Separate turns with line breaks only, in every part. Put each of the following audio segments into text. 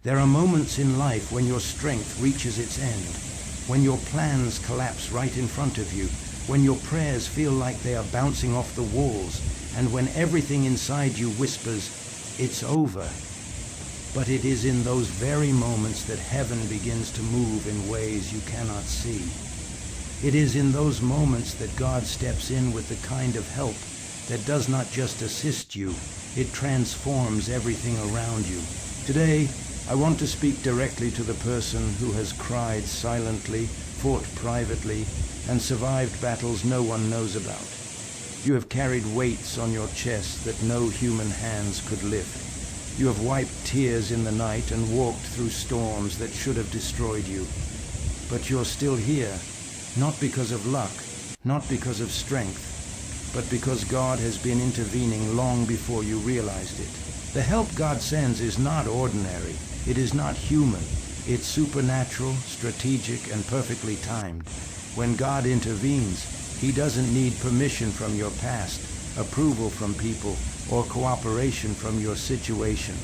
There are moments in life when your strength reaches its end, when your plans collapse right in front of you, when your prayers feel like they are bouncing off the walls, and when everything inside you whispers, "It's over." But it is in those very moments that heaven begins to move in ways you cannot see. It is in those moments that God steps in with the kind of help that does not just assist you, it transforms everything around you. Today, I want to speak directly to the person who has cried silently, fought privately, and survived battles no one knows about. You have carried weights on your chest that no human hands could lift. You have wiped tears in the night and walked through storms that should have destroyed you. But you're still here, not because of luck, not because of strength, but because God has been intervening long before you realized it. The help God sends is not ordinary. It is not human. It's supernatural, strategic, and perfectly timed. When God intervenes, He doesn't need permission from your past, approval from people, or cooperation from your situation.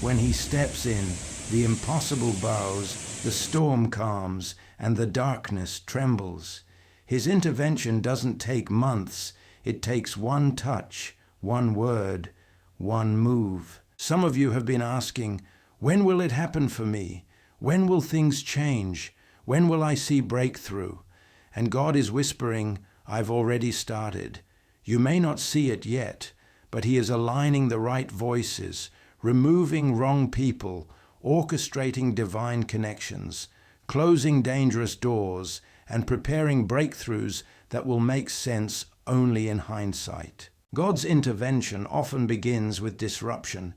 When He steps in, the impossible bows, the storm calms, and the darkness trembles. His intervention doesn't take months. It takes one touch, one word, one move. Some of you have been asking, when will it happen for me? When will things change? When will I see breakthrough? And God is whispering, I've already started. You may not see it yet, but He is aligning the right voices, removing wrong people, orchestrating divine connections, closing dangerous doors, and preparing breakthroughs that will make sense only in hindsight. God's intervention often begins with disruption.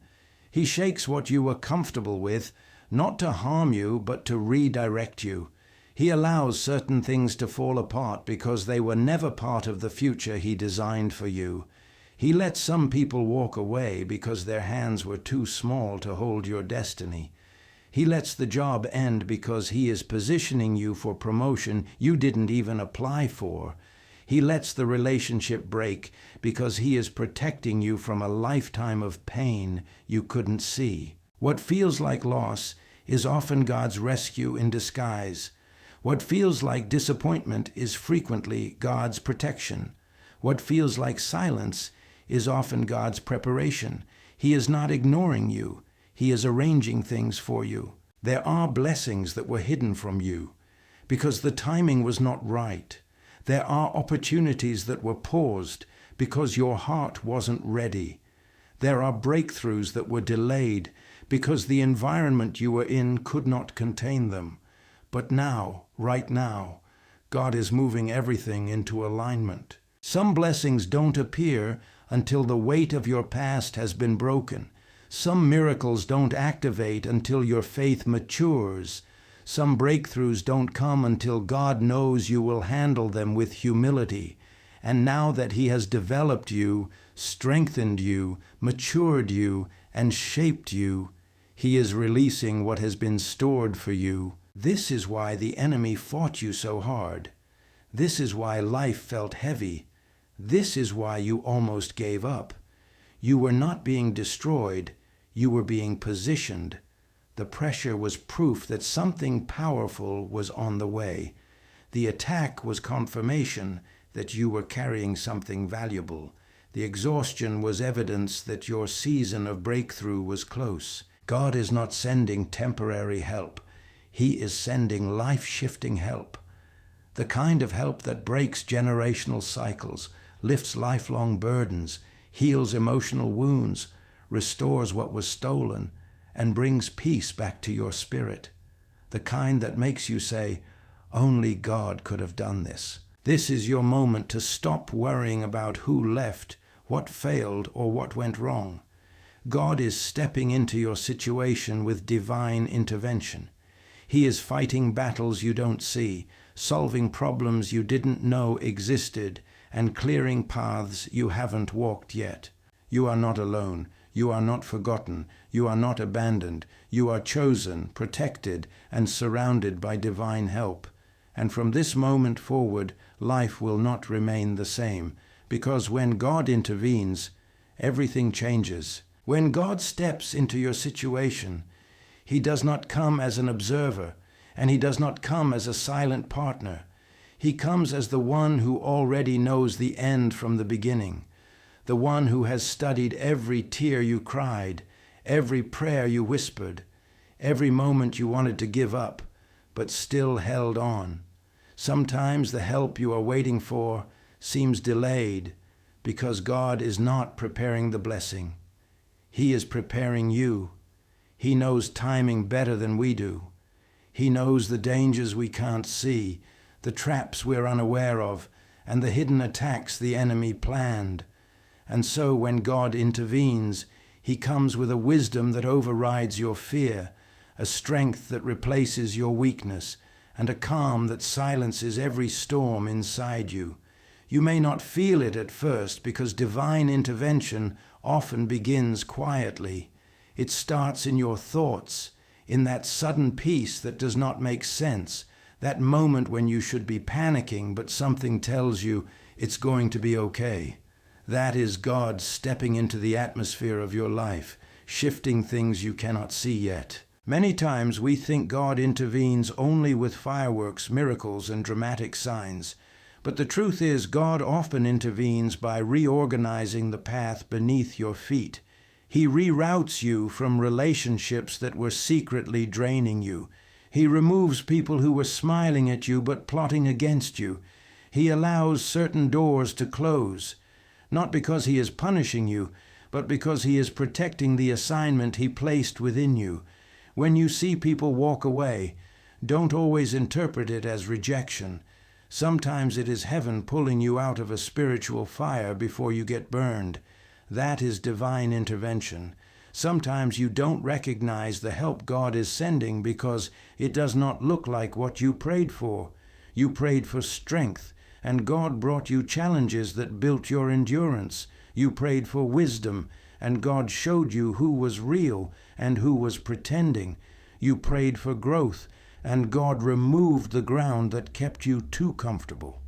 He shakes what you were comfortable with, not to harm you, but to redirect you. He allows certain things to fall apart because they were never part of the future He designed for you. He lets some people walk away because their hands were too small to hold your destiny. He lets the job end because He is positioning you for promotion you didn't even apply for. He lets the relationship break because He is protecting you from a lifetime of pain you couldn't see. What feels like loss is often God's rescue in disguise. What feels like disappointment is frequently God's protection. What feels like silence is often God's preparation. He is not ignoring you. He is arranging things for you. There are blessings that were hidden from you because the timing was not right. There are opportunities that were paused because your heart wasn't ready. There are breakthroughs that were delayed because the environment you were in could not contain them. But now, right now, God is moving everything into alignment. Some blessings don't appear until the weight of your past has been broken. Some miracles don't activate until your faith matures. Some breakthroughs don't come until God knows you will handle them with humility. And now that He has developed you, strengthened you, matured you, and shaped you, He is releasing what has been stored for you. This is why the enemy fought you so hard. This is why life felt heavy. This is why you almost gave up. You were not being destroyed. You were being positioned. The pressure was proof that something powerful was on the way. The attack was confirmation that you were carrying something valuable. The exhaustion was evidence that your season of breakthrough was close. God is not sending temporary help. He is sending life-shifting help. The kind of help that breaks generational cycles, lifts lifelong burdens, heals emotional wounds, restores what was stolen, and brings peace back to your spirit. The kind that makes you say, only God could have done this. This is your moment to stop worrying about who left, what failed, or what went wrong. God is stepping into your situation with divine intervention. He is fighting battles you don't see, solving problems you didn't know existed, and clearing paths you haven't walked yet. You are not alone. You are not forgotten. You are not abandoned. You are chosen, protected, and surrounded by divine help. And from this moment forward, life will not remain the same, because when God intervenes, everything changes. When God steps into your situation, He does not come as an observer, and he does not come as a silent partner. He comes as the one who already knows the end from the beginning, the one who has studied every tear you cried, every prayer you whispered, every moment you wanted to give up, but still held on. Sometimes the help you are waiting for seems delayed because God is not preparing the blessing. He is preparing you. He knows timing better than we do. He knows the dangers we can't see, the traps we're unaware of, and the hidden attacks the enemy planned. And so when God intervenes, he comes with a wisdom that overrides your fear, a strength that replaces your weakness, and a calm that silences every storm inside you. You may not feel it at first because divine intervention often begins quietly. It starts in your thoughts, in that sudden peace that does not make sense, that moment when you should be panicking but something tells you it's going to be okay. That is God stepping into the atmosphere of your life, shifting things you cannot see yet. Many times we think God intervenes only with fireworks, miracles, and dramatic signs. But the truth is, God often intervenes by reorganizing the path beneath your feet. He reroutes you from relationships that were secretly draining you. He removes people who were smiling at you but plotting against you. He allows certain doors to close, not because he is punishing you, but because he is protecting the assignment he placed within you. When you see people walk away, don't always interpret it as rejection. Sometimes it is heaven pulling you out of a spiritual fire before you get burned. That is divine intervention. Sometimes you don't recognize the help God is sending because it does not look like what you prayed for. You prayed for strength, and God brought you challenges that built your endurance. You prayed for wisdom, and God showed you who was real and who was pretending. You prayed for growth, and God removed the ground that kept you too comfortable.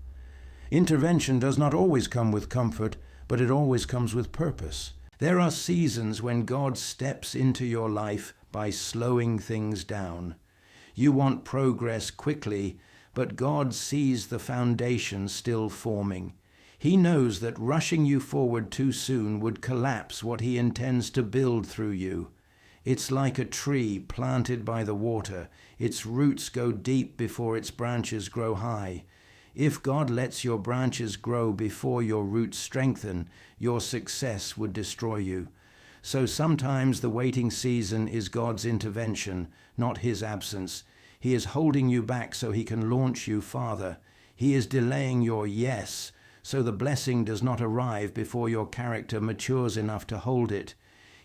Intervention does not always come with comfort, but it always comes with purpose. There are seasons when God steps into your life by slowing things down. You want progress quickly, but God sees the foundation still forming. He knows that rushing you forward too soon would collapse what he intends to build through you. It's like a tree planted by the water. Its roots go deep before its branches grow high. If God lets your branches grow before your roots strengthen, your success would destroy you. So sometimes the waiting season is God's intervention, not his absence. He is holding you back so he can launch you farther. He is delaying your yes, so the blessing does not arrive before your character matures enough to hold it.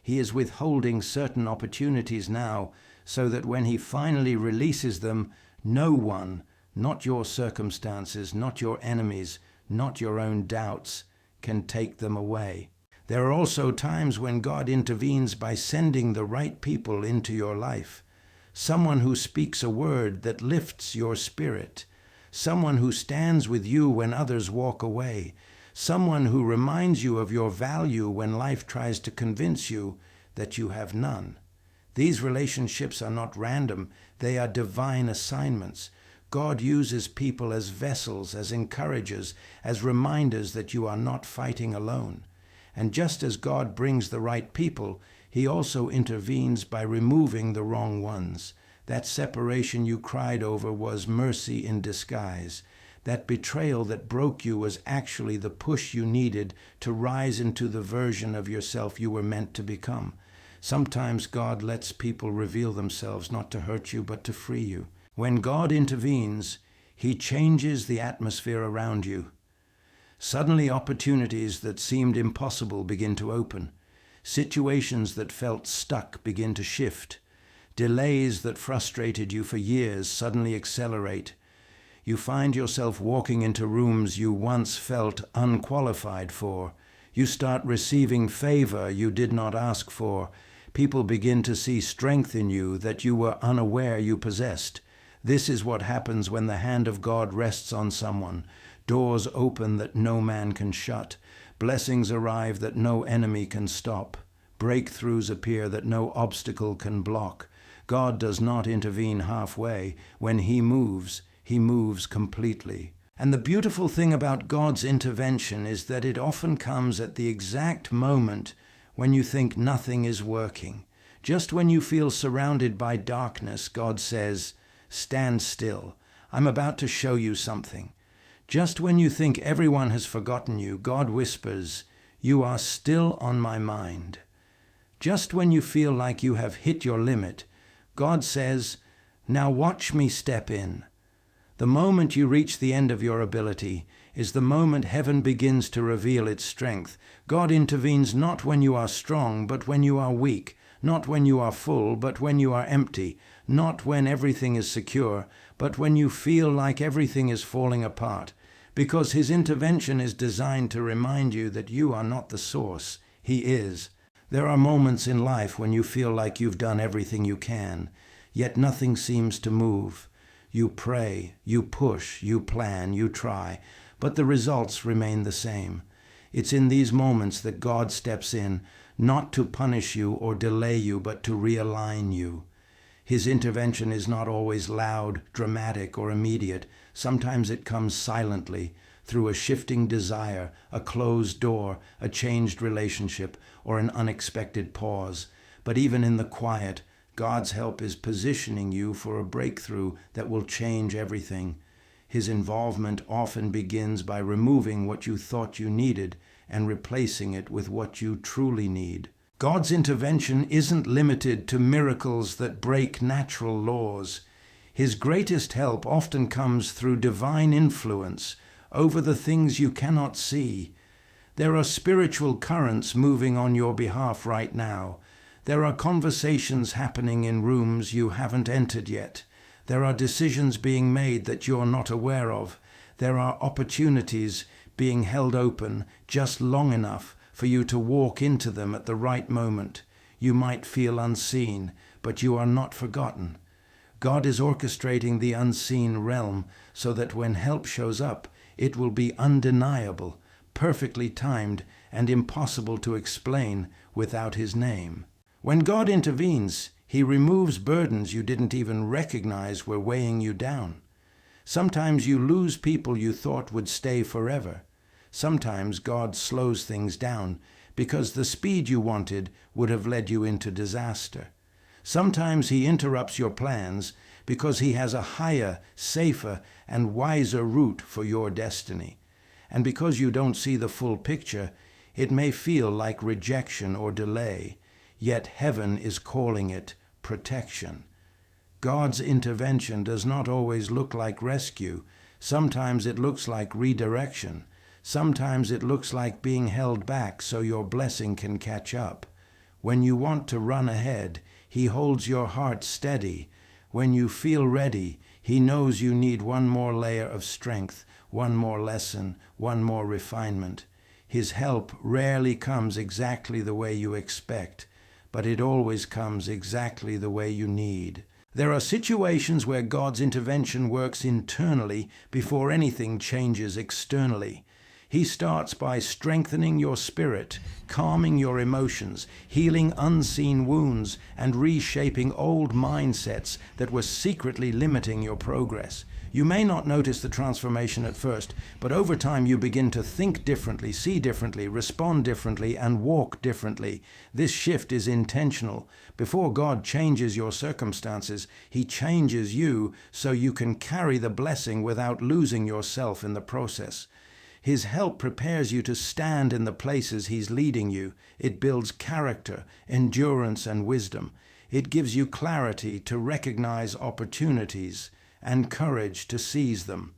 He is withholding certain opportunities now, so that when he finally releases them, no one, not your circumstances, not your enemies, not your own doubts, can take them away. There are also times when God intervenes by sending the right people into your life. Someone who speaks a word that lifts your spirit. Someone who stands with you when others walk away. Someone who reminds you of your value when life tries to convince you that you have none. These relationships are not random. They are divine assignments. God uses people as vessels, as encouragers, as reminders that you are not fighting alone. And just as God brings the right people, he also intervenes by removing the wrong ones. That separation you cried over was mercy in disguise. That betrayal that broke you was actually the push you needed to rise into the version of yourself you were meant to become. Sometimes God lets people reveal themselves not to hurt you, but to free you. When God intervenes, he changes the atmosphere around you. Suddenly opportunities that seemed impossible begin to open. Situations that felt stuck begin to shift. Delays that frustrated you for years suddenly accelerate. You find yourself walking into rooms you once felt unqualified for. You start receiving favor you did not ask for. People begin to see strength in you that you were unaware you possessed. This is what happens when the hand of God rests on someone. Doors open that no man can shut. Blessings arrive that no enemy can stop. Breakthroughs appear that no obstacle can block. God does not intervene halfway. When He moves completely. And the beautiful thing about God's intervention is that it often comes at the exact moment when you think nothing is working. Just when you feel surrounded by darkness, God says, "Stand still. I'm about to show you something." Just when you think everyone has forgotten you, God whispers, "You are still on my mind." Just when you feel like you have hit your limit, God says, "Now watch me step in." The moment you reach the end of your ability is the moment heaven begins to reveal its strength. God intervenes not when you are strong, but when you are weak, not when you are full, but when you are empty, not when everything is secure, but when you feel like everything is falling apart, because His intervention is designed to remind you that you are not the source. He is. There are moments in life when you feel like you've done everything you can, yet nothing seems to move. You pray, you push, you plan, you try, but the results remain the same. It's in these moments that God steps in, not to punish you or delay you, but to realign you. His intervention is not always loud, dramatic, or immediate. Sometimes it comes silently, through a shifting desire, a closed door, a changed relationship, or an unexpected pause. But even in the quiet, God's help is positioning you for a breakthrough that will change everything. His involvement often begins by removing what you thought you needed and replacing it with what you truly need. God's intervention isn't limited to miracles that break natural laws. His greatest help often comes through divine influence over the things you cannot see. There are spiritual currents moving on your behalf right now. There are conversations happening in rooms you haven't entered yet. There are decisions being made that you're not aware of. There are opportunities being held open just long enough for you to walk into them at the right moment. You might feel unseen, but you are not forgotten. God is orchestrating the unseen realm so that when help shows up, it will be undeniable, perfectly timed, and impossible to explain without His name. When God intervenes, He removes burdens you didn't even recognize were weighing you down. Sometimes you lose people you thought would stay forever. Sometimes God slows things down because the speed you wanted would have led you into disaster. Sometimes He interrupts your plans because He has a higher, safer, and wiser route for your destiny. And because you don't see the full picture, it may feel like rejection or delay. Yet heaven is calling it protection. God's intervention does not always look like rescue. Sometimes it looks like redirection. Sometimes it looks like being held back so your blessing can catch up. When you want to run ahead, He holds your heart steady. When you feel ready, He knows you need one more layer of strength, one more lesson, one more refinement. His help rarely comes exactly the way you expect, but it always comes exactly the way you need. There are situations where God's intervention works internally before anything changes externally. He starts by strengthening your spirit, calming your emotions, healing unseen wounds, and reshaping old mindsets that were secretly limiting your progress. You may not notice the transformation at first, but over time you begin to think differently, see differently, respond differently, and walk differently. This shift is intentional. Before God changes your circumstances, He changes you so you can carry the blessing without losing yourself in the process. His help prepares you to stand in the places He's leading you. It builds character, endurance, and wisdom. It gives you clarity to recognize opportunities and courage to seize them.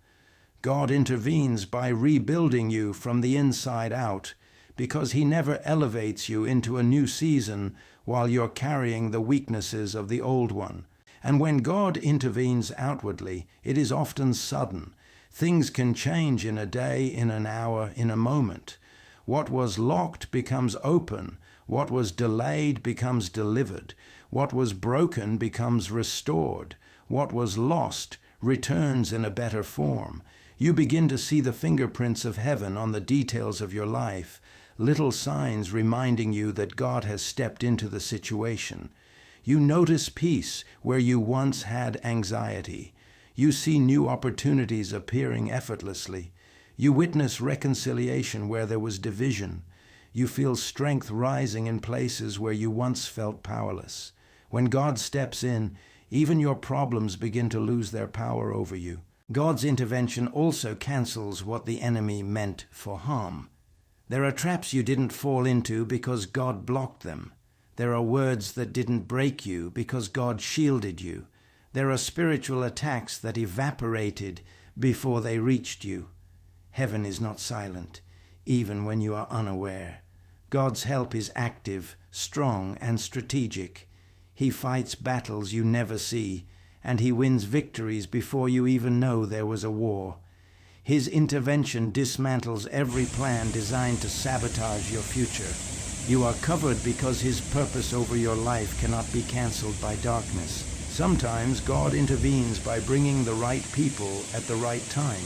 God intervenes by rebuilding you from the inside out, because He never elevates you into a new season while you're carrying the weaknesses of the old one. And when God intervenes outwardly, it is often sudden. Things can change in a day, in an hour, in a moment. What was locked becomes open. What was delayed becomes delivered. What was broken becomes restored. What was lost returns in a better form. You begin to see the fingerprints of heaven on the details of your life, little signs reminding you that God has stepped into the situation. You notice peace where you once had anxiety. You see new opportunities appearing effortlessly. You witness reconciliation where there was division. You feel strength rising in places where you once felt powerless. When God steps in, even your problems begin to lose their power over you. God's intervention also cancels what the enemy meant for harm. There are traps you didn't fall into because God blocked them. There are words that didn't break you because God shielded you. There are spiritual attacks that evaporated before they reached you. Heaven is not silent, even when you are unaware. God's help is active, strong, and strategic. He fights battles you never see, and he wins victories before you even know there was a war. His intervention dismantles every plan designed to sabotage your future. You are covered because his purpose over your life cannot be canceled by darkness. Sometimes God intervenes by bringing the right people at the right time.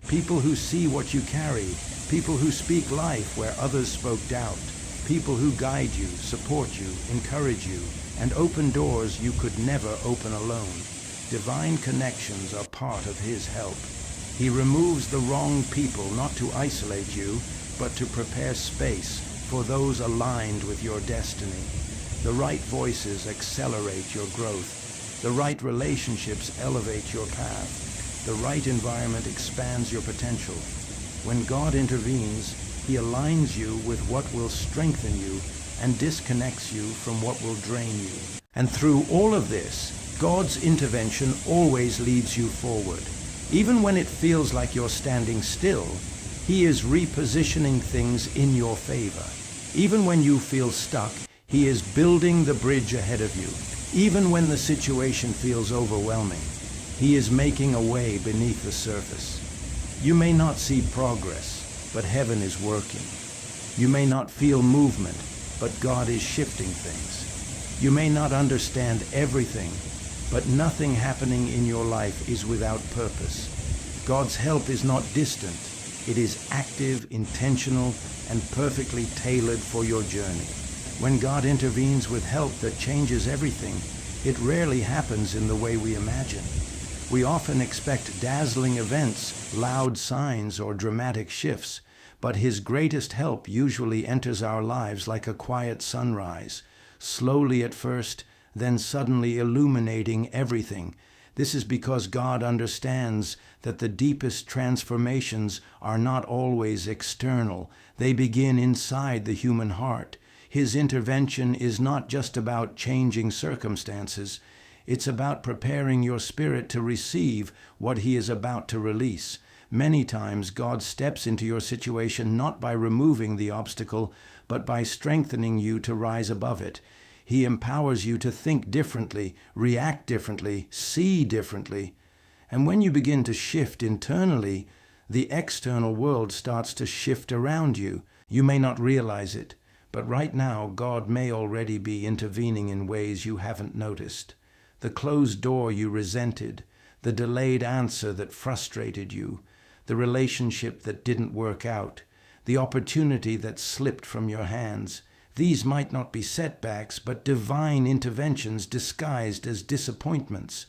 People who see what you carry, people who speak life where others spoke doubt, people who guide you, support you, encourage you, and open doors you could never open alone. Divine connections are part of his help. He removes the wrong people not to isolate you, but to prepare space for those aligned with your destiny. The right voices accelerate your growth. The right relationships elevate your path. The right environment expands your potential. When God intervenes, he aligns you with what will strengthen you and disconnects you from what will drain you. And through all of this, God's intervention always leads you forward. Even when it feels like you're standing still, he is repositioning things in your favor. Even when you feel stuck, he is building the bridge ahead of you. Even when the situation feels overwhelming, he is making a way beneath the surface. You may not see progress, but heaven is working. You may not feel movement, but God is shifting things. You may not understand everything, but nothing happening in your life is without purpose. God's help is not distant. It is active, intentional, and perfectly tailored for your journey. When God intervenes with help that changes everything, it rarely happens in the way we imagine. We often expect dazzling events, loud signs, or dramatic shifts, but his greatest help usually enters our lives like a quiet sunrise, slowly at first, then suddenly illuminating everything. This is because God understands that the deepest transformations are not always external. They begin inside the human heart. His intervention is not just about changing circumstances. It's about preparing your spirit to receive what he is about to release. Many times God steps into your situation not by removing the obstacle, but by strengthening you to rise above it. He empowers you to think differently, react differently, see differently. And when you begin to shift internally, the external world starts to shift around you. You may not realize it, but right now God may already be intervening in ways you haven't noticed. The closed door you resented, the delayed answer that frustrated you, the relationship that didn't work out, the opportunity that slipped from your hands. These might not be setbacks, but divine interventions disguised as disappointments.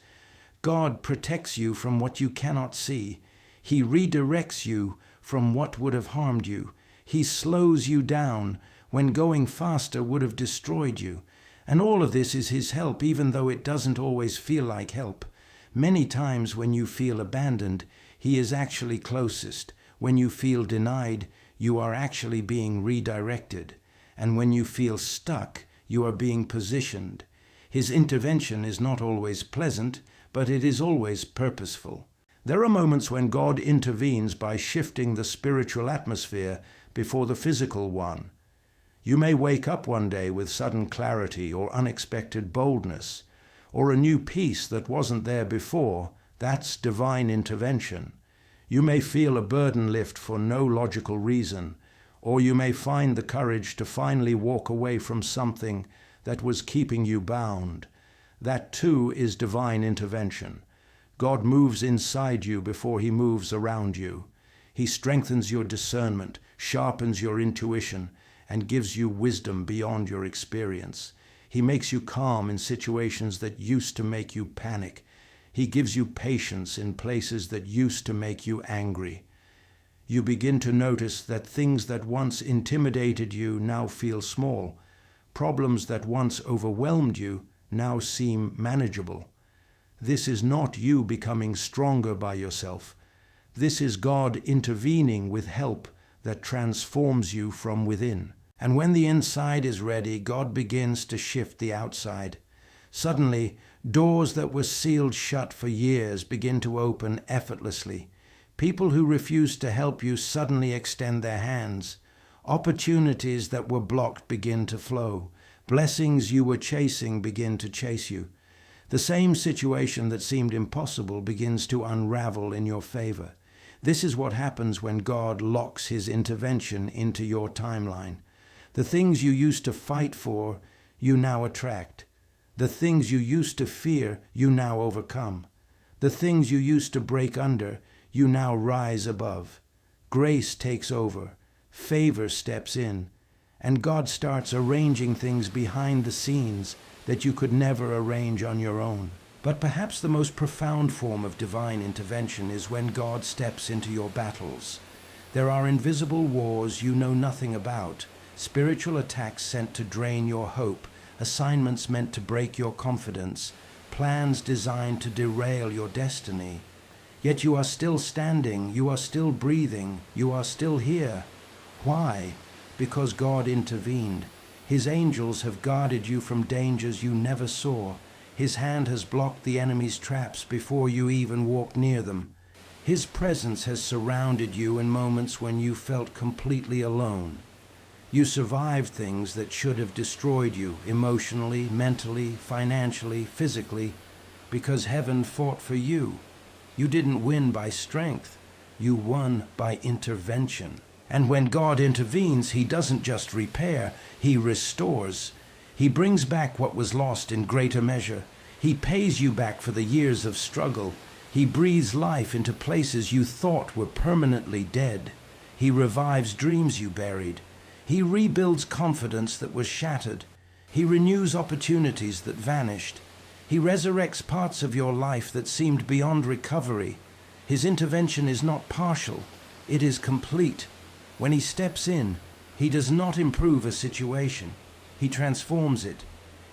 God protects you from what you cannot see. He redirects you from what would have harmed you. He slows you down when going faster would have destroyed you. And all of this is his help, even though it doesn't always feel like help. Many times when you feel abandoned, he is actually closest. When you feel denied, you are actually being redirected. And when you feel stuck, you are being positioned. His intervention is not always pleasant, but it is always purposeful. There are moments when God intervenes by shifting the spiritual atmosphere before the physical one. You may wake up one day with sudden clarity or unexpected boldness, or a new peace that wasn't there before. That's divine intervention. You may feel a burden lift for no logical reason, or you may find the courage to finally walk away from something that was keeping you bound. That too is divine intervention. God moves inside you before he moves around you. He strengthens your discernment, sharpens your intuition, and gives you wisdom beyond your experience. He makes you calm in situations that used to make you panic. He gives you patience in places that used to make you angry. You begin to notice that things that once intimidated you now feel small. Problems that once overwhelmed you now seem manageable. This is not you becoming stronger by yourself. This is God intervening with help that transforms you from within. And when the inside is ready, God begins to shift the outside. Suddenly, doors that were sealed shut for years begin to open effortlessly. People who refused to help you suddenly extend their hands. Opportunities that were blocked begin to flow. Blessings you were chasing begin to chase you. The same situation that seemed impossible begins to unravel in your favor. This is what happens when God locks his intervention into your timeline. The things you used to fight for, you now attract. The things you used to fear, you now overcome. The things you used to break under, you now rise above. Grace takes over. Favor steps in. And God starts arranging things behind the scenes that you could never arrange on your own. But perhaps the most profound form of divine intervention is when God steps into your battles. There are invisible wars you know nothing about, spiritual attacks sent to drain your hope, assignments meant to break your confidence, plans designed to derail your destiny. Yet you are still standing, you are still breathing, you are still here. Why? Because God intervened. His angels have guarded you from dangers you never saw. His hand has blocked the enemy's traps before you even walked near them. His presence has surrounded you in moments when you felt completely alone. You survived things that should have destroyed you emotionally, mentally, financially, physically, because heaven fought for you. You didn't win by strength. You won by intervention. And when God intervenes, he doesn't just repair, he restores. He brings back what was lost in greater measure. He pays you back for the years of struggle. He breathes life into places you thought were permanently dead. He revives dreams you buried. He rebuilds confidence that was shattered. He renews opportunities that vanished. He resurrects parts of your life that seemed beyond recovery. His intervention is not partial, it is complete. When he steps in, he does not improve a situation. He transforms it.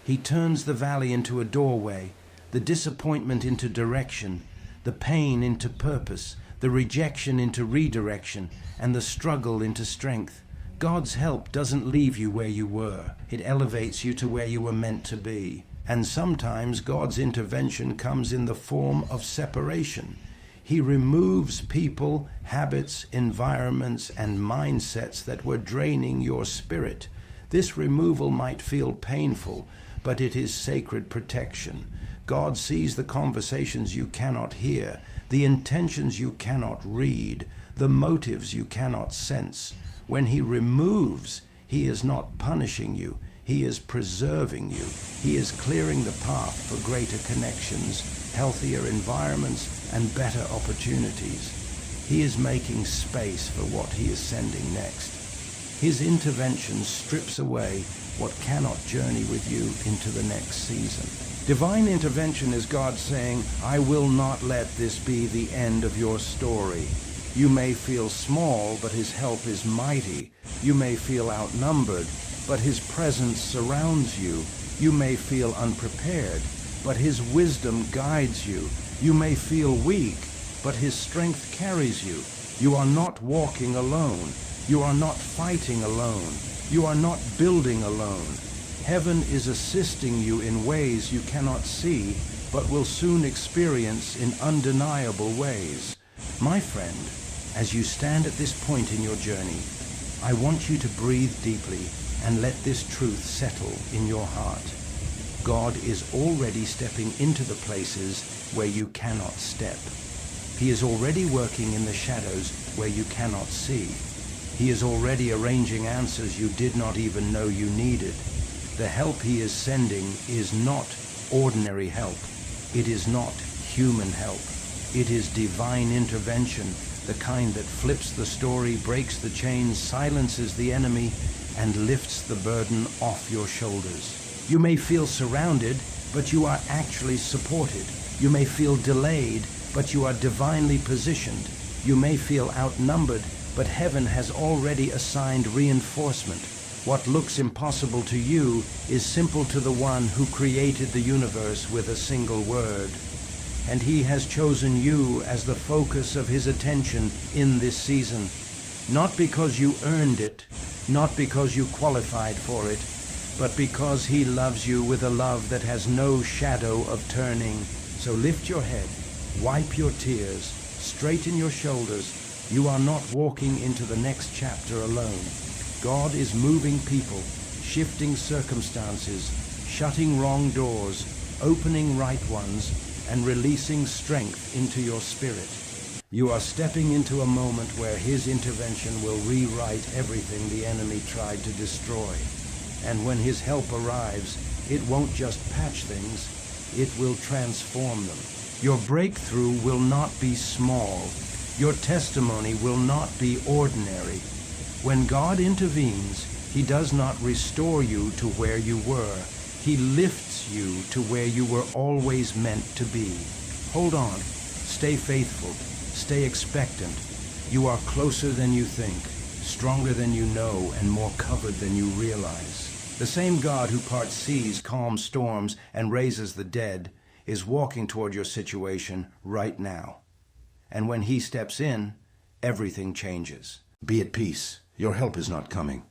He turns the valley into a doorway, the disappointment into direction, the pain into purpose, the rejection into redirection, and the struggle into strength. God's help doesn't leave you where you were. It elevates you to where you were meant to be. And sometimes God's intervention comes in the form of separation. He removes people, habits, environments, and mindsets that were draining your spirit. This removal might feel painful, but it is sacred protection. God sees the conversations you cannot hear, the intentions you cannot read, the motives you cannot sense. When he removes, he is not punishing you. He is preserving you. He is clearing the path for greater connections, healthier environments, and better opportunities. He is making space for what he is sending next. His intervention strips away what cannot journey with you into the next season. Divine intervention is God saying, I will not let this be the end of your story. You may feel small, but his help is mighty. You may feel outnumbered, but his presence surrounds you. You may feel unprepared, but his wisdom guides you. You may feel weak, but his strength carries you. You are not walking alone. You are not fighting alone. You are not building alone. Heaven is assisting you in ways you cannot see, but will soon experience in undeniable ways. My friend, as you stand at this point in your journey, I want you to breathe deeply and let this truth settle in your heart. God is already stepping into the places where you cannot step. He is already working in the shadows where you cannot see. He is already arranging answers you did not even know you needed. The help he is sending is not ordinary help. It is not human help. It is divine intervention, the kind that flips the story, breaks the chains, silences the enemy, and lifts the burden off your shoulders. You may feel surrounded, but you are actually supported. You may feel delayed, but you are divinely positioned. You may feel outnumbered, but heaven has already assigned reinforcement. What looks impossible to you is simple to the one who created the universe with a single word. And he has chosen you as the focus of his attention in this season. Not because you earned it, not because you qualified for it, but because he loves you with a love that has no shadow of turning. So lift your head, wipe your tears, straighten your shoulders. You are not walking into the next chapter alone. God is moving people, shifting circumstances, shutting wrong doors, opening right ones, and releasing strength into your spirit. You are stepping into a moment where his intervention will rewrite everything the enemy tried to destroy. And when his help arrives, it won't just patch things, it will transform them. Your breakthrough will not be small. Your testimony will not be ordinary. When God intervenes, he does not restore you to where you were. He lifts you to where you were always meant to be. Hold on. Stay faithful. Stay expectant. You are closer than you think, stronger than you know, and more covered than you realize. The same God who parts seas, calms storms, and raises the dead is walking toward your situation right now. And when he steps in, everything changes. Be at peace. Your help is not coming.